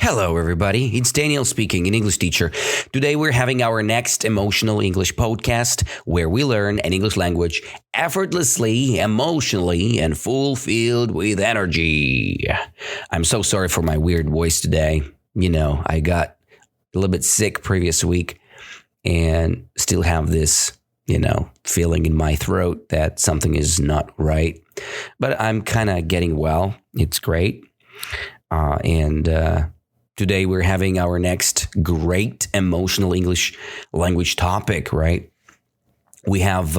Hello, everybody. It's Daniel speaking, an English teacher. Today, we're having our next emotional English podcast where we learn an English language effortlessly, emotionally, and fulfilled with energy. I'm so sorry for my weird voice today. I got a little bit sick previous week and still have this, feeling in my throat that something is not right. But I'm kind of getting well. It's great. Today we're having our next great emotional English language topic, right? We have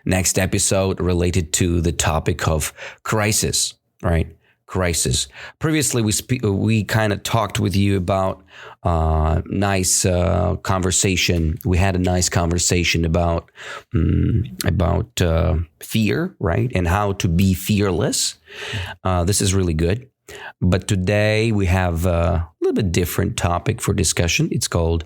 next episode related to the topic of crisis, right? Crisis. Previously, we kind of talked with you about nice conversation. We had a nice conversation about fear, right? And how to be fearless. This is really good. But today we have a little bit different topic for discussion. It's called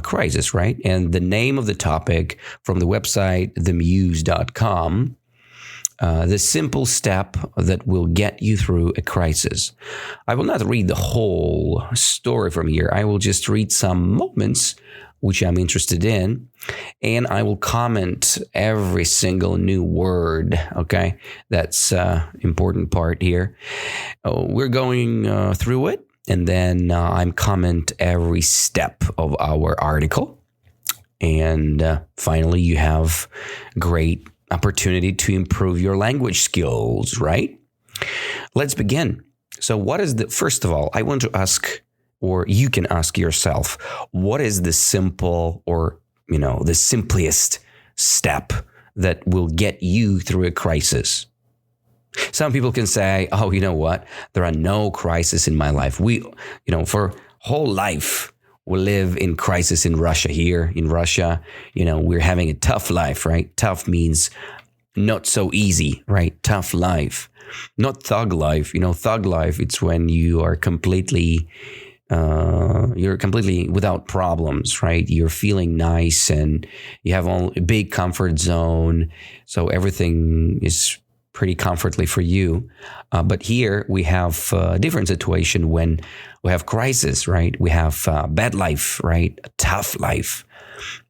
crisis, right? And the name of the topic from the website, themuse.com, the simple step that will get you through a crisis. I will not read the whole story from here. I will just read some moments which I'm interested in, and I will comment every single new word, okay? That's important part here. We're going through it, and then I'm comment every step of our article. And finally, you have great opportunity to improve your language skills, right? Let's begin. So first of all, I want to ask, or you can ask yourself, what is the simple or, the simplest step that will get you through a crisis? Some people can say, oh, you know what? There are no crises in my life. For whole life, we live in crisis in Russia. Here in Russia, we're having a tough life, right? Tough means not so easy, right? Tough life, not thug life. Thug life, it's when you are completely without problems, right? You're feeling nice and you have a big comfort zone. So everything is pretty comfortably for you. But here we have a different situation when we have crisis, right? We have bad life, right? A tough life.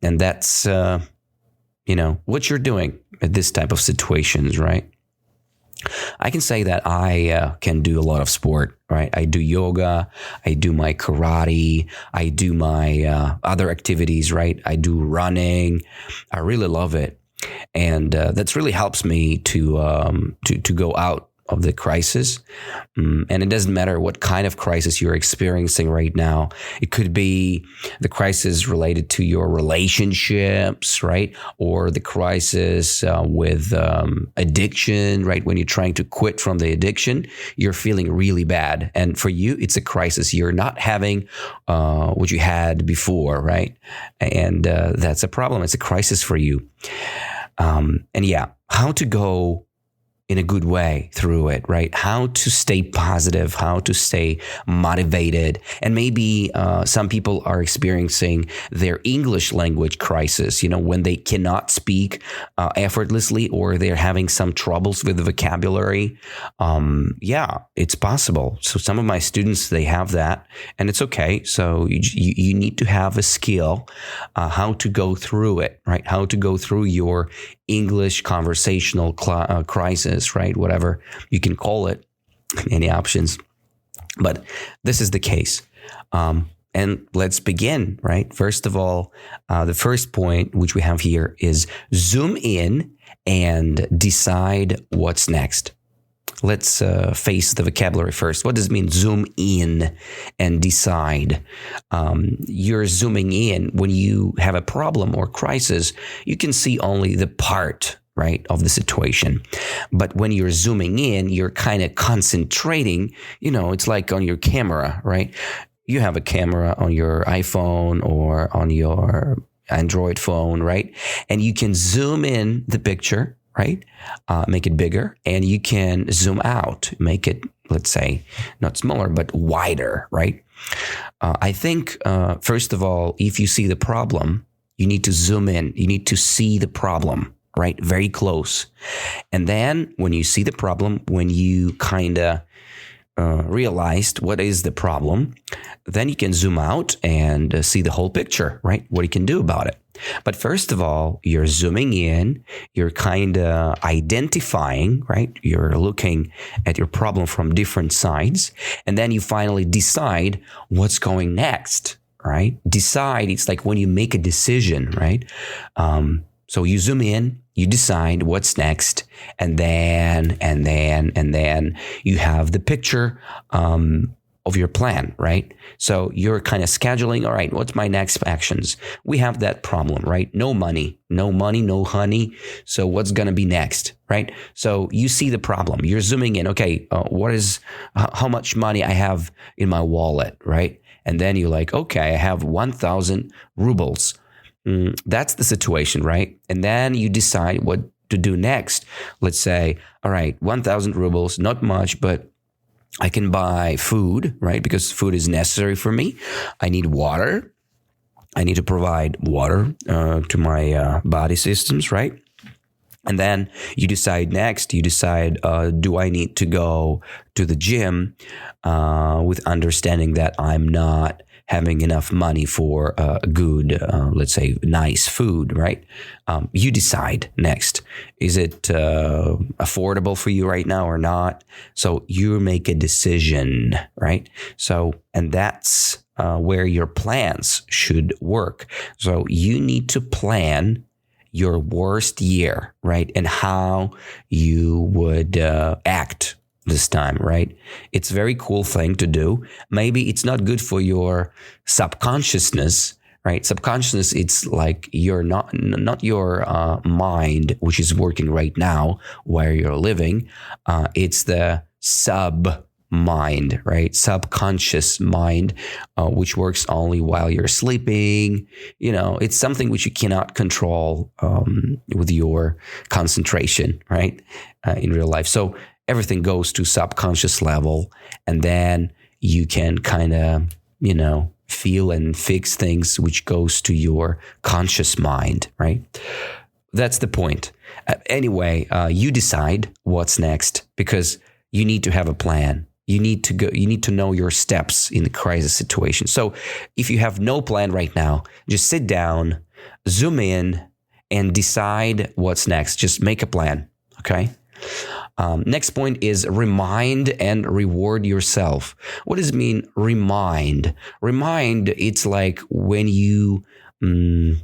And that's, what you're doing at this type of situations, right? I can say that I can do a lot of sport, right? I do yoga, I do my karate, I do my other activities, right? I do running. I really love it. And that's really helps me to go out of the crisis. And it doesn't matter what kind of crisis you're experiencing right now. It could be the crisis related to your relationships, right? Or the crisis with addiction, right? When you're trying to quit from the addiction, you're feeling really bad. And for you, it's a crisis. You're not having what you had before, right? And that's a problem. It's a crisis for you. How to go in a good way through it, right? How to stay positive, how to stay motivated. And maybe some people are experiencing their English language crisis, when they cannot speak effortlessly or they're having some troubles with the vocabulary. It's possible. So some of my students, they have that and it's okay. So you need to have a skill how to go through it, right? How to go through your English conversational crisis, right? Whatever you can call it, any options. But this is the case. And let's begin, right? First of all, the first point which we have here is zoom in and decide what's next. Let's face the vocabulary first. What does it mean, zoom in and decide? You're zooming in when you have a problem or crisis. You can see only the part, right, of the situation. But when you're zooming in, you're kind of concentrating. It's like on your camera, right? You have a camera on your iPhone or on your Android phone, right? And you can zoom in the picture, right? Make it bigger, and you can zoom out, make it, let's say, not smaller, but wider, right? I think, first of all, if you see the problem, you need to zoom in. You need to see the problem, right? Very close. And then when you see the problem, when you kind of realized what is the problem, then you can zoom out and see the whole picture, right? What you can do about it. But first of all, you're zooming in, you're kind of identifying, right? You're looking at your problem from different sides, and then you finally decide what's going next, right? Decide, it's like when you make a decision, right? So you zoom in, you decide what's next, and then you have the picture of your plan, right? So you're kind of scheduling, all right, what's my next actions? We have that problem, right? No money, no honey. So what's going to be next, right? So you see the problem. You're zooming in, okay, how much money I have in my wallet, right? And then you're like, okay, I have 1,000 rubles. That's the situation, right? And then you decide what to do next. Let's say, all right, 1,000 rubles, not much, but I can buy food, right? Because food is necessary for me. I need water. I need to provide water to my body systems, right? And then you decide next, do I need to go to the gym with understanding that I'm not having enough money for a good, let's say, nice food, right? You decide next. Is it affordable for you right now or not? So you make a decision, right? So, and that's where your plans should work. So you need to plan your worst year, right? And how you would act this time, right? It's a very cool thing to do. Maybe it's not good for your subconsciousness, right? Subconsciousness, it's like you're not your mind, which is working right now where you're living. It's the mind, right? Subconscious mind, which works only while you're sleeping. It's something which you cannot control with your concentration, right? In real life. So everything goes to subconscious level, and then you can kind of, feel and fix things which goes to your conscious mind, right? That's the point. Anyway, you decide what's next because you need to have a plan. You need to know your steps in the crisis situation. So if you have no plan right now, just sit down, zoom in, and decide what's next. Just make a plan, okay? Next point is remind and reward yourself. What does it mean, remind? Remind, it's like when when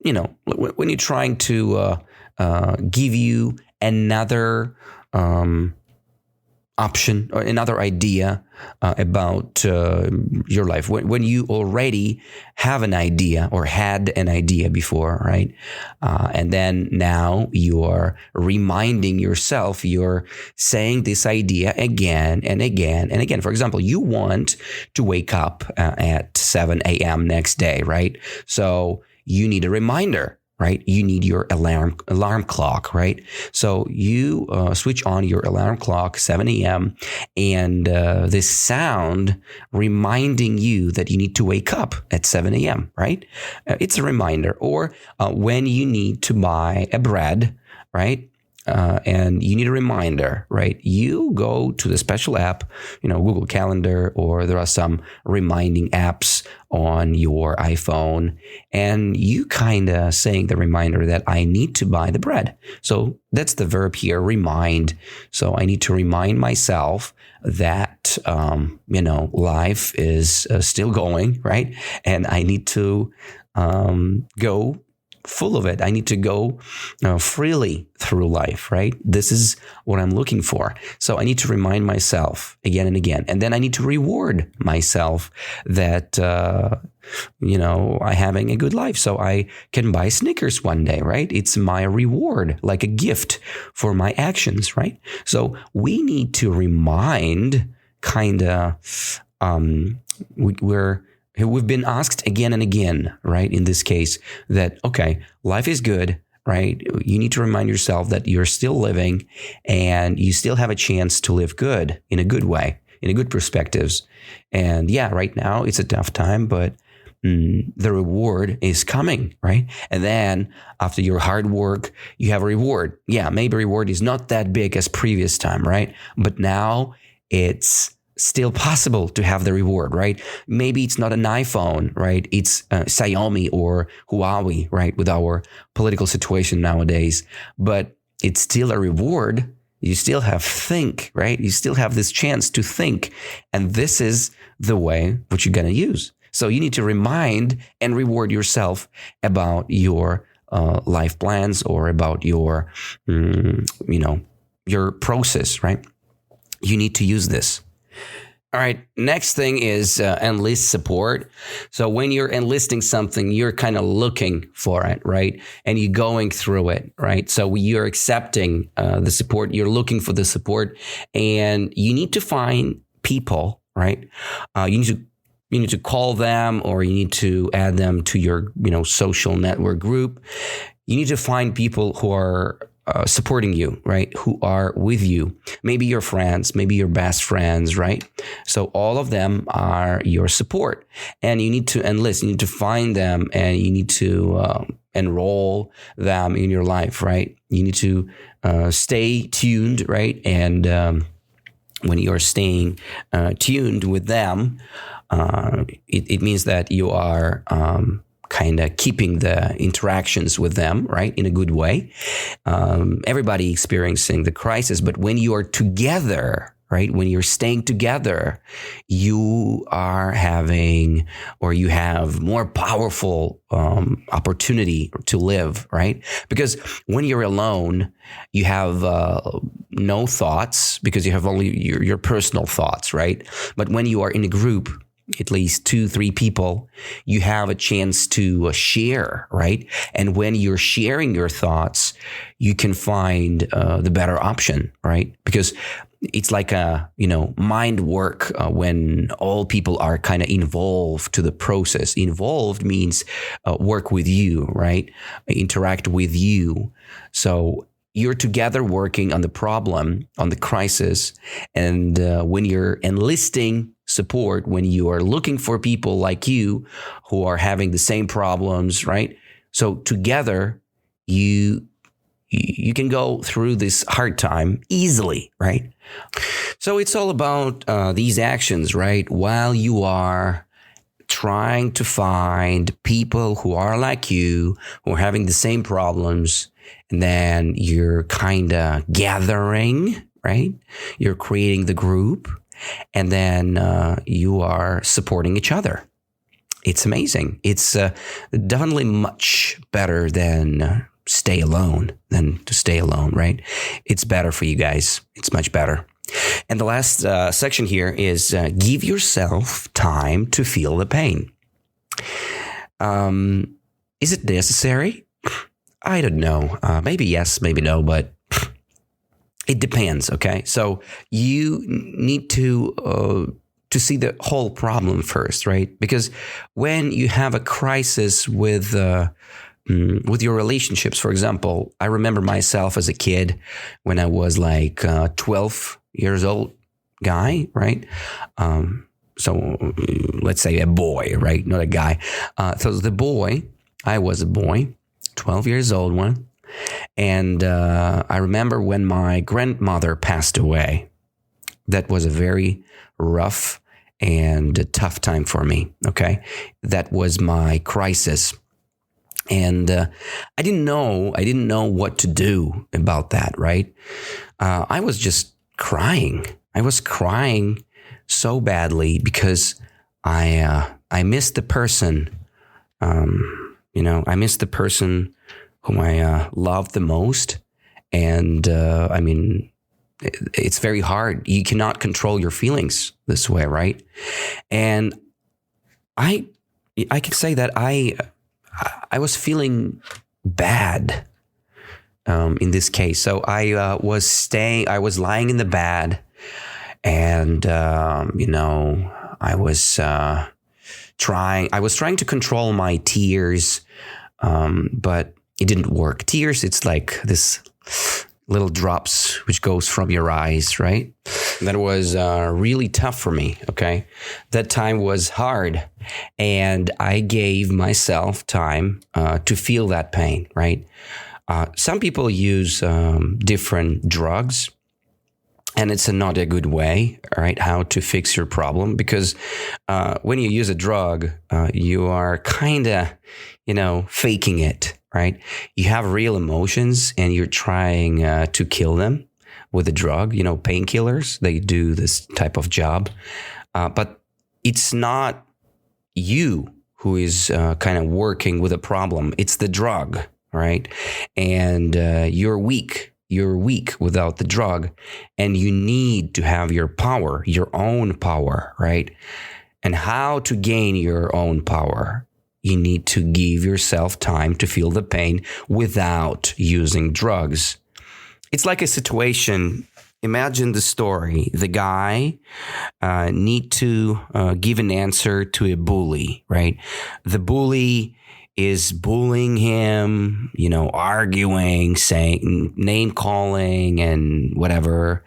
you're trying to give you another option or another idea about your life. When you already have an idea or had an idea before, right? And then now you are reminding yourself, you're saying this idea again and again and again. For example, you want to wake up at 7 a.m. next day, right? So you need a reminder. Right? You need your alarm clock, right? So you switch on your alarm clock, 7 a.m., and this sound reminding you that you need to wake up at 7 a.m., right? It's a reminder. Or when you need to buy a bread, right? And you need a reminder, right? You go to the special app, Google Calendar, or there are some reminding apps on your iPhone, and you kind of saying the reminder that I need to buy the bread. So that's the verb here, remind. So I need to remind myself that, life is still going, right? And I need to go full of it. I need to go freely through life, right? This is what I'm looking for. So I need to remind myself again and again. And then I need to reward myself that, I'm having a good life. So I can buy Snickers one day, right? It's my reward, like a gift for my actions, right? So we need to remind we've been asked again and again, right, in this case, that, okay, life is good, right? You need to remind yourself that you're still living and you still have a chance to live good, in a good way, in a good perspectives. And yeah, right now it's a tough time, but the reward is coming, right? And then after your hard work, you have a reward. Yeah, maybe reward is not that big as previous time, right? But now it's still possible to have the reward, right? Maybe it's not an iPhone, right? It's Xiaomi or Huawei, right? With our political situation nowadays, but it's still a reward. You still have think, right? You still have this chance to think. And this is the way which you're going to use. So you need to remind and reward yourself about your life plans or about your, your process, right? You need to use this. All right. Next thing is enlist support. So when you're enlisting something, you're kind of looking for it, right? And you're going through it, right? So you're accepting the support. You're looking for the support, and you need to find people, right? You need to call them, or you need to add them to your social network group. You need to find people who are supporting you, right? Who are with you. Maybe your friends, maybe your best friends, right? So all of them are your support, and you need to enlist, you need to find them, and you need to enroll them in your life, right? You need to stay tuned, right? And when you're staying tuned with them, it means that you are kind of keeping the interactions with them, right, in a good way. Everybody experiencing the crisis, but when you are together, right, when you're staying together, you are having, or you have more powerful opportunity to live, right? Because when you're alone, you have no thoughts, because you have only your personal thoughts, right? But when you are in a group, at least 2-3 people, you have a chance to share, right? And when you're sharing your thoughts, you can find the better option, right? Because it's like a, mind work when all people are kind of involved to the process. Involved means work with you, right? Interact with you. So you're together working on the problem, on the crisis. And when you're enlisting support, when you are looking for people like you who are having the same problems, right? So together, you can go through this hard time easily, right? So it's all about these actions, right? While you are trying to find people who are like you, who are having the same problems, and then you're kind of gathering, right? You're creating the group, and then you are supporting each other. It's amazing. It's definitely much better than stay alone, right? It's better for you guys. It's much better. And the last section here is give yourself time to feel the pain. Is it necessary? I don't know. Maybe yes, maybe no, but it depends. Okay, so you need to see the whole problem first, right? Because when you have a crisis with your relationships, for example, I remember myself as a kid when I was like 12 years old guy, right? So let's say a boy, right? Not a guy. So I was a boy, 12 years old one. And I remember when my grandmother passed away, that was a very rough and a tough time for me, okay? That was my crisis. And I didn't know what to do about that, right? I was just crying. I was crying so badly because I missed the person, I missed the person whom I loved the most. And it's very hard. You cannot control your feelings this way, right? And I can say that I was feeling bad in this case. So I was lying in the bed, and I was trying to control my tears, but it didn't work. Tears, it's like this little drops which goes from your eyes, right? That was really tough for me. Okay. That time was hard. And I gave myself time to feel that pain, right? Some people use different drugs. And it's not a good way, right? How to fix your problem, because when you use a drug, you are kind of, faking it, right? You have real emotions and you're trying to kill them with a drug. Painkillers, they do this type of job. But it's not you who is kind of working with a problem. It's the drug, right? And you're weak. You're weak without the drug, and you need to have your power, your own power, right? And how to gain your own power? You need to give yourself time to feel the pain without using drugs. It's like a situation. Imagine the story. The guy need to give an answer to a bully, right? The bully is bullying him, arguing, saying, name calling and whatever.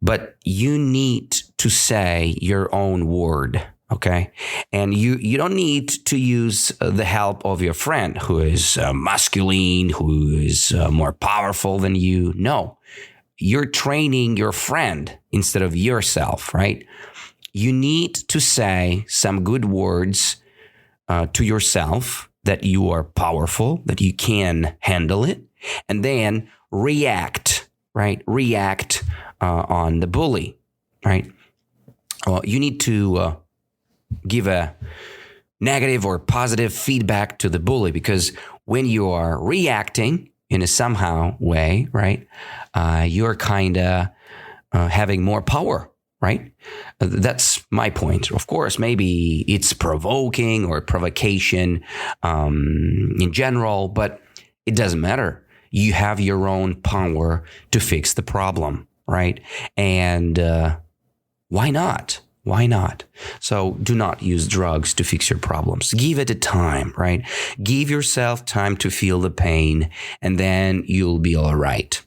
But you need to say your own word, okay? And you don't need to use the help of your friend who is masculine, who is more powerful than you. No, you're training your friend instead of yourself, right? You need to say some good words to yourself, that you are powerful, that you can handle it, and then react, right? React on the bully, right? You need to give a negative or positive feedback to the bully, because when you are reacting in a somehow way, right, you're kind of having more power. Right? That's my point. Of course, maybe it's provoking or provocation in general, but it doesn't matter. You have your own power to fix the problem, right? And why not? Why not? So do not use drugs to fix your problems. Give it a time, right? Give yourself time to feel the pain, and then you'll be all right.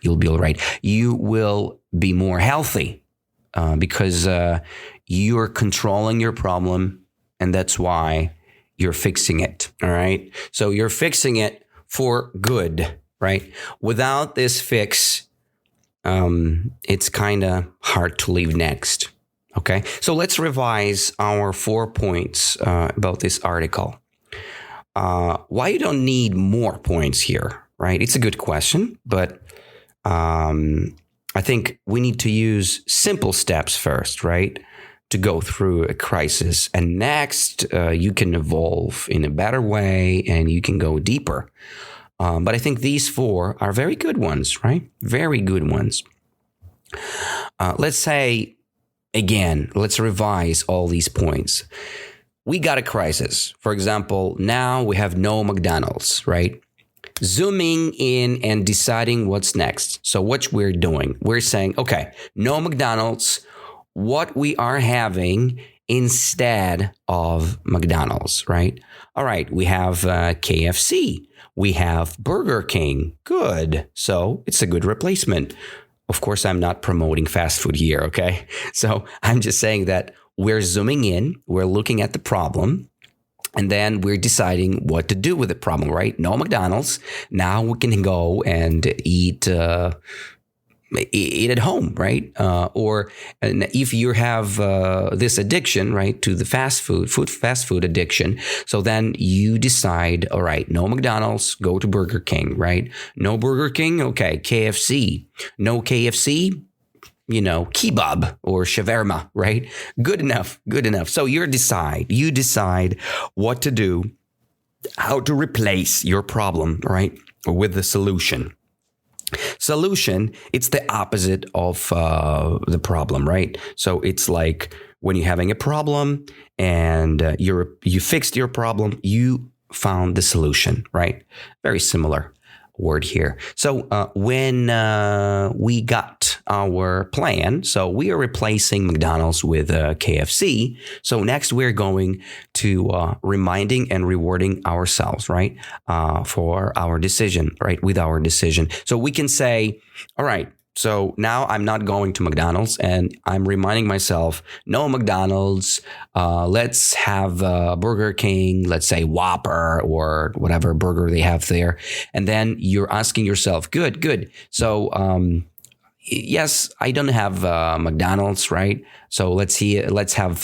You'll be all right. You will be more healthy. Because you're controlling your problem, and that's why you're fixing it, all right? So you're fixing it for good, right? Without this fix, it's kind of hard to leave next, okay? So let's revise our 4 points about this article. Why you don't need more points here, right? It's a good question, but I think we need to use simple steps first, right, to go through a crisis. And next, you can evolve in a better way and you can go deeper. But I think these 4 are very good ones, right? Very good ones. Let's say, again, let's revise all these points. We got a crisis. For example, now we have no McDonald's, right? Zooming in and deciding what's next. So what we're doing, we're saying, okay, no McDonald's. What we are having instead of McDonald's, right? All right, we have KFC. We have Burger King. Good. So it's a good replacement. Of course, I'm not promoting fast food here, okay? So I'm just saying that we're zooming in, we're looking at the problem, and then we're deciding what to do with the problem, right? No McDonald's. Now we can go and eat at home, right? Or if you have this addiction, right, to the fast food addiction, so then you decide, all right, no McDonald's, go to Burger King, right? No Burger King, okay, KFC. No KFC, kebab or shawarma, right? Good enough. So you decide what to do, how to replace your problem, right, with the solution. Solution, it's the opposite of the problem, right? So it's like when you're having a problem and you fixed your problem, you found the solution, right? Very similar word here. So when we got our plan, so we are replacing McDonald's with KFC. So next we're going to reminding and rewarding ourselves, right, for our decision, right, with our decision. So we can say, all right, So now I'm not going to McDonald's, and I'm reminding myself, no McDonald's. Let's have Burger King, let's say Whopper or whatever burger they have there. And then you're asking yourself, good. So yes, I don't have McDonald's, right? So let's have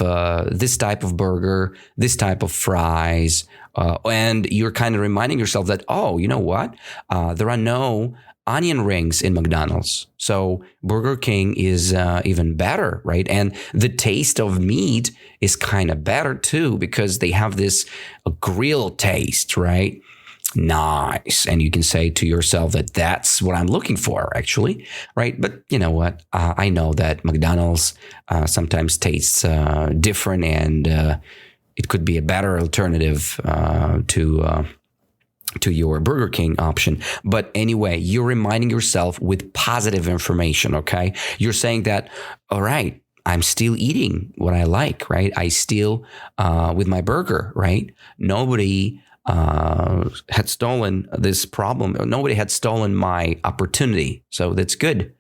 this type of burger, this type of fries. And you're kind of reminding yourself that, oh, you know what? There are no onion rings in McDonald's. So Burger King is even better, right? And the taste of meat is kind of better too, because they have this grill taste, right? Nice. And you can say to yourself that that's what I'm looking for, actually, right? But you know what? I know that McDonald's sometimes tastes different, and it could be a better alternative to your Burger King option. But anyway, you're reminding yourself with positive information, okay? You're saying that, all right, I'm still eating what I like, right? I still, with my burger, right? Nobody had stolen this problem. Nobody had stolen my opportunity. So that's good.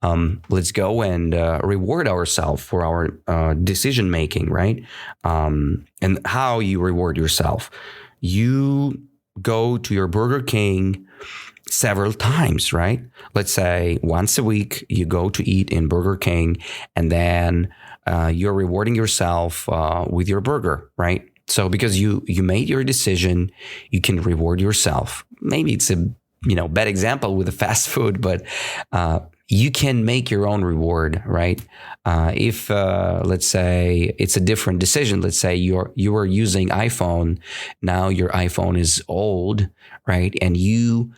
Let's go and reward ourselves for our decision making, right? And how you reward yourself. You go to your Burger King several times, right? Let's say once a week you go to eat in Burger King, and then you're rewarding yourself with your burger, right? So because you made your decision, you can reward yourself. Maybe it's a bad example with the fast food, but you can make your own reward, right? If let's say it's a different decision, let's say you were using iPhone, now your iPhone is old, right? And you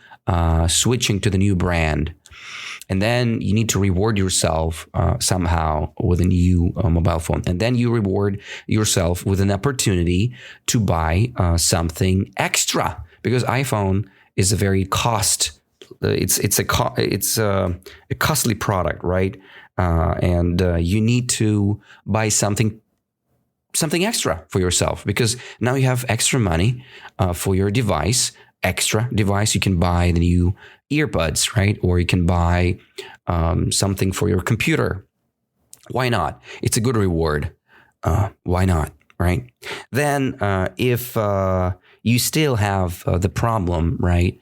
switching to the new brand, and then you need to reward yourself somehow with a new mobile phone, and then you reward yourself with an opportunity to buy something extra, because iPhone is a very it's a costly product, right? And you need to buy something extra for yourself, because now you have extra money for your extra device. You can buy the new earbuds, right? Or you can buy something for your computer. Why not? It's a good reward. Why not? Right? Then if you still have the problem, right?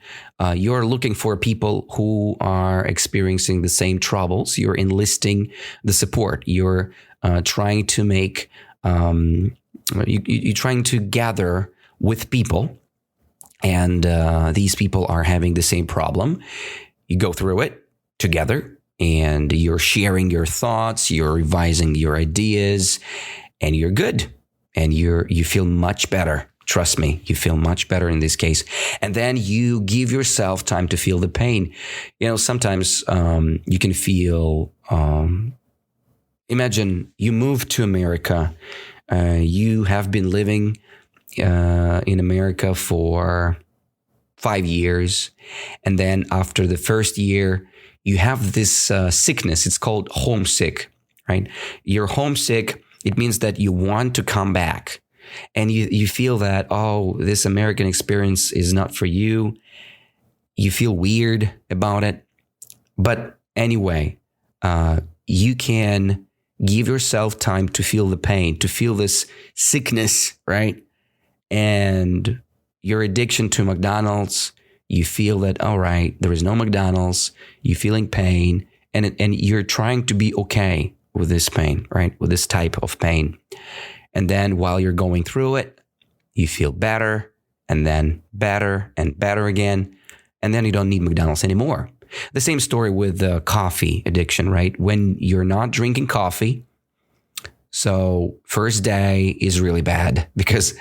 You're looking for people who are experiencing the same troubles. You're enlisting the support. You're trying to make, you're trying to gather with people, and these people are having the same problem. You go through it together, and you're sharing your thoughts, you're revising your ideas, and you're good. And you feel much better. Trust me, you feel much better in this case. And then you give yourself time to feel the pain. Sometimes you can feel, imagine you moved to America. You have been living in America for 5 years. And then after the first year, you have this sickness. It's called homesick, right? You're homesick. It means that you want to come back, and you feel that, oh, this American experience is not for you. You feel weird about it. But anyway, you can give yourself time to feel the pain, to feel this sickness, right? And your addiction to McDonald's, you feel that, all right, there is no McDonald's, you're feeling pain, and you're trying to be okay with this pain, right? With this type of pain. And then while you're going through it, you feel better, and then better and better again. And then you don't need McDonald's anymore. The same story with the coffee addiction, right? When you're not drinking coffee, so first day is really bad because,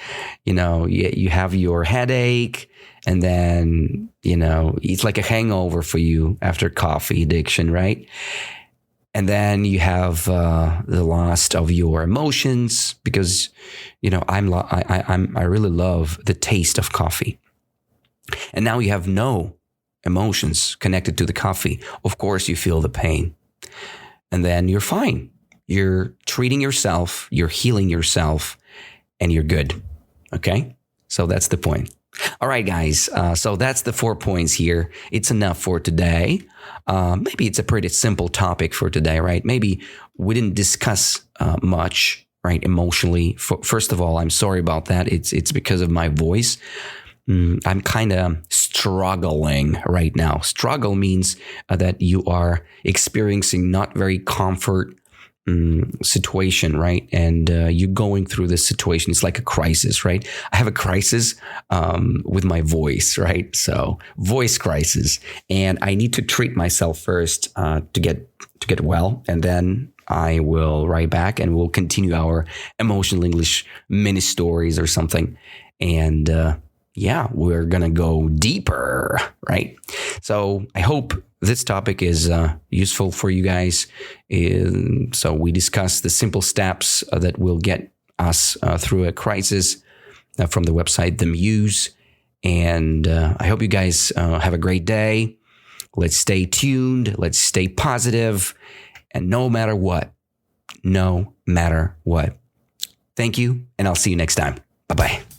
you have your headache, and then, it's like a hangover for you after coffee addiction, right? And then you have the loss of your emotions, because I really love the taste of coffee. And now you have no emotions connected to the coffee. Of course, you feel the pain, and then you're fine. You're treating yourself, you're healing yourself, and you're good. Okay, so that's the point. All right, guys. So that's the 4 points here. It's enough for today. Maybe it's a pretty simple topic for today, right? Maybe we didn't discuss much, right? Emotionally. First of all, I'm sorry about that. It's because of my voice. I'm kind of struggling right now. Struggle means that you are experiencing not very comfort situation, right? And you're going through this situation. It's like a crisis, right? I have a crisis with my voice, right? So voice crisis, and I need to treat myself first to get well, and then I will write back and we'll continue our emotional English mini stories or something. And yeah, we're going to go deeper, right? So I hope this topic is useful for you guys. So we discussed the simple steps that will get us through a crisis from the website The Muse. And I hope you guys have a great day. Let's stay tuned. Let's stay positive. And no matter what, thank you. And I'll see you next time. Bye-bye.